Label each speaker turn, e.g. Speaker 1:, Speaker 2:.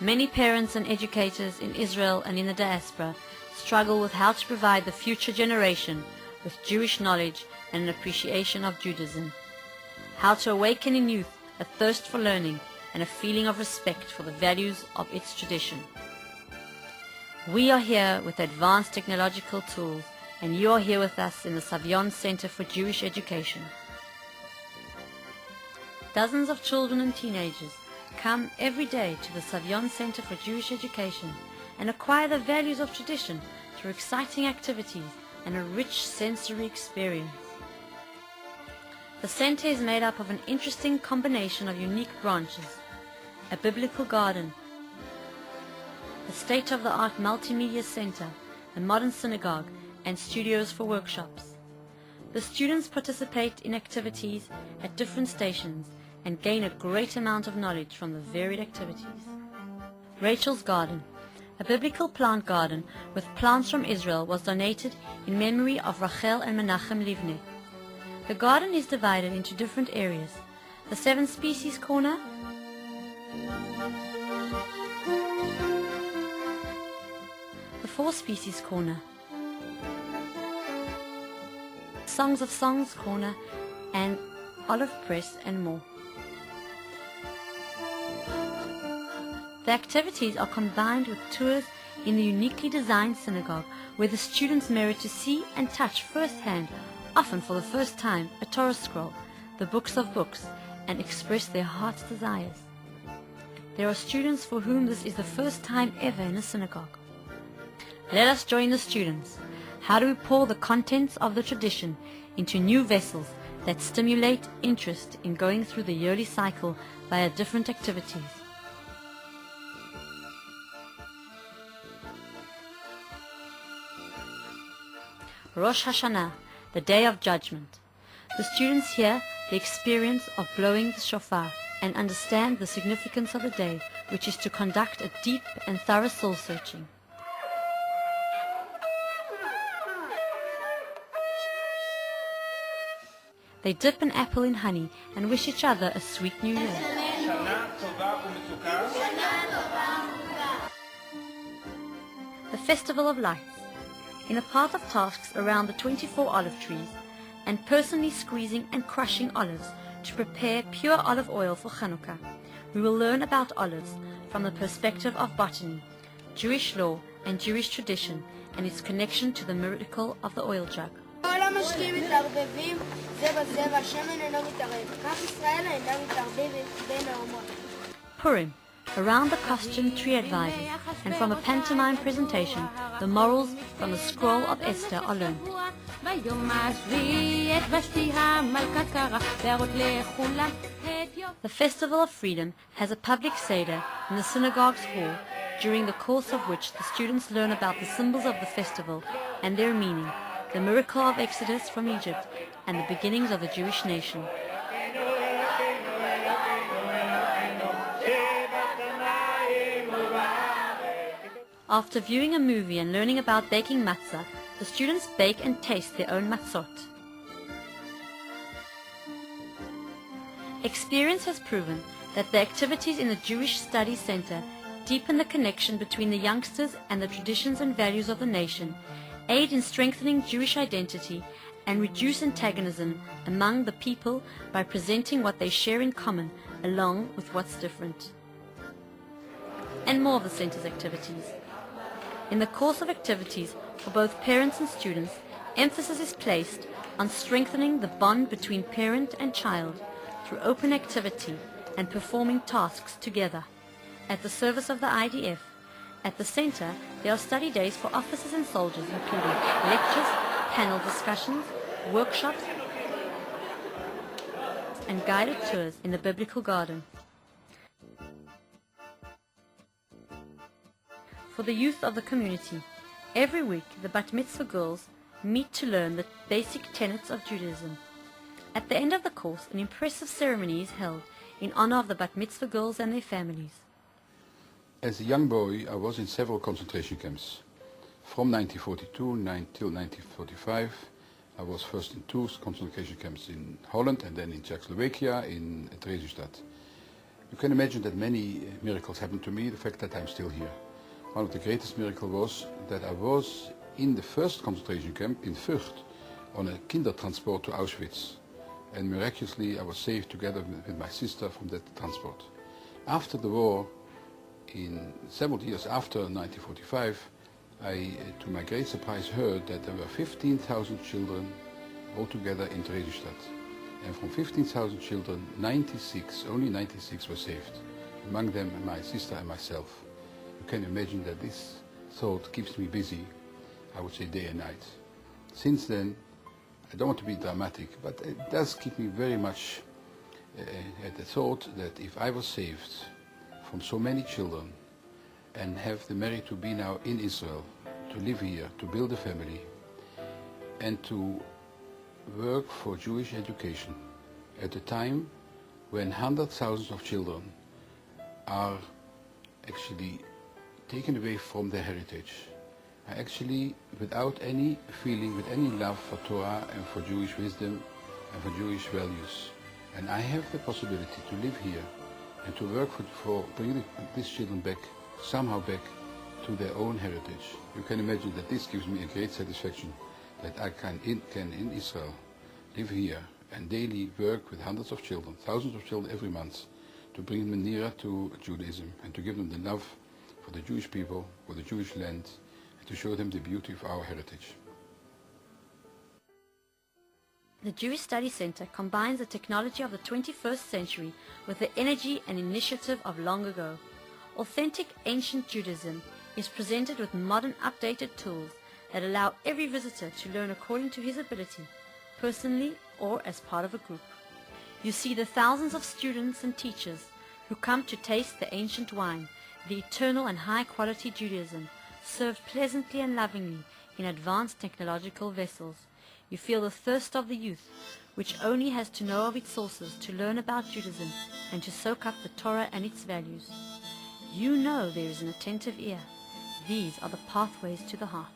Speaker 1: Many parents and educators in Israel and in the diaspora struggle with how to provide the future generation with Jewish knowledge and an appreciation of Judaism. How to awaken in youth a thirst for learning and a feeling of respect for the values of its tradition. We are here with advanced technological tools, and you are here with us in the Savyon Center for Jewish Education. Dozens of children and teenagers come every day to the Savyon Center for Jewish Education and acquire the values of tradition through exciting activities and a rich sensory experience. The center is made up of an interesting combination of unique branches: a biblical garden, a state-of-the-art multimedia center, a modern synagogue, and studios for workshops. The students participate in activities at different stations and gain a great amount of knowledge from the varied activities. Rachel's Garden, a biblical plant garden with plants from Israel, was donated in memory of Rachel and Menachem Livne. The garden is divided into different areas: the 7 species corner, the 4 species corner, Songs of Songs corner, and olive press, and more. The activities are combined with tours in the uniquely designed synagogue, where the students merit to see and touch firsthand, often for the first time, a Torah scroll, the books of books, and express their heart's desires. There are students for whom this is the first time ever in a synagogue. Let us join the students. How do we pour the contents of the tradition into new vessels that stimulate interest in going through the yearly cycle via different activities? Rosh Hashanah, the Day of Judgment. The students hear the experience of blowing the shofar and understand the significance of the day, which is to conduct a deep and thorough soul-searching. They dip an apple in honey and wish each other a sweet new year. The Festival of Lights. In a path of tasks around the 24 olive trees, and personally squeezing and crushing olives to prepare pure olive oil for Chanukah, we will learn about olives from the perspective of botany, Jewish law and Jewish tradition, and its connection to the miracle of the oil jug. Purim, around the costume tree advisors, and from a pantomime presentation, the morals from the scroll of Esther are learned. The Festival of Freedom has a public seder in the synagogue's hall, during the course of which the students learn about the symbols of the festival and their meaning, the miracle of Exodus from Egypt, and the beginnings of the Jewish nation. After viewing a movie and learning about baking matzah, the students bake and taste their own matzot. Experience has proven that the activities in the Jewish Study Center deepen the connection between the youngsters and the traditions and values of the nation, aid in strengthening Jewish identity, and reduce antagonism among the people by presenting what they share in common along with what's different. And more of the center's activities. In the course of activities for both parents and students, emphasis is placed on strengthening the bond between parent and child through open activity and performing tasks together. At the service of the IDF, at the center, there are study days for officers and soldiers, including lectures, panel discussions, workshops, and guided tours in the biblical garden. For the youth of the community, every week the Bat Mitzvah girls meet to learn the basic tenets of Judaism. At the end of the course, an impressive ceremony is held in honor of the Bat Mitzvah girls and their families.
Speaker 2: As a young boy, I was in several concentration camps. From 1942 till 1945, I was first in 2 concentration camps in Holland and then in Czechoslovakia, in Theresienstadt. You can imagine that many miracles happened to me, the fact that I'm still here. One of the greatest miracles was that I was in the first concentration camp in Vught on a kindertransport to Auschwitz. And miraculously I was saved together with my sister from that transport. After the war, in several years after 1945, I, to my great surprise, heard that there were 15,000 children altogether in Theresienstadt. And from 15,000 children, only 96 were saved. Among them my sister and myself. You can imagine that this thought keeps me busy, I would say day and night. Since then, I don't want to be dramatic, but it does keep me very much at the thought that if I was saved from so many children and have the merit to be now in Israel, to live here, to build a family, and to work for Jewish education at a time when hundreds of thousands of children are actually taken away from their heritage, are actually without any feeling, with any love for Torah and for Jewish wisdom and for Jewish values. And I have the possibility to live here and to work for bringing these children back, somehow back to their own heritage. You can imagine that this gives me a great satisfaction that I can in Israel live here and daily work with hundreds of children, thousands of children every month, to bring them nearer to Judaism and to give them the love for the Jewish people, for the Jewish land, and to show them the beauty of our heritage.
Speaker 1: The Jewish Study Center combines the technology of the 21st century with the energy and initiative of long ago. Authentic ancient Judaism is presented with modern updated tools that allow every visitor to learn according to his ability, personally or as part of a group. You see the thousands of students and teachers who come to taste the ancient wine, the eternal and high-quality Judaism, served pleasantly and lovingly in advanced technological vessels. You feel the thirst of the youth, which only has to know of its sources to learn about Judaism and to soak up the Torah and its values. You know there is an attentive ear. These are the pathways to the heart.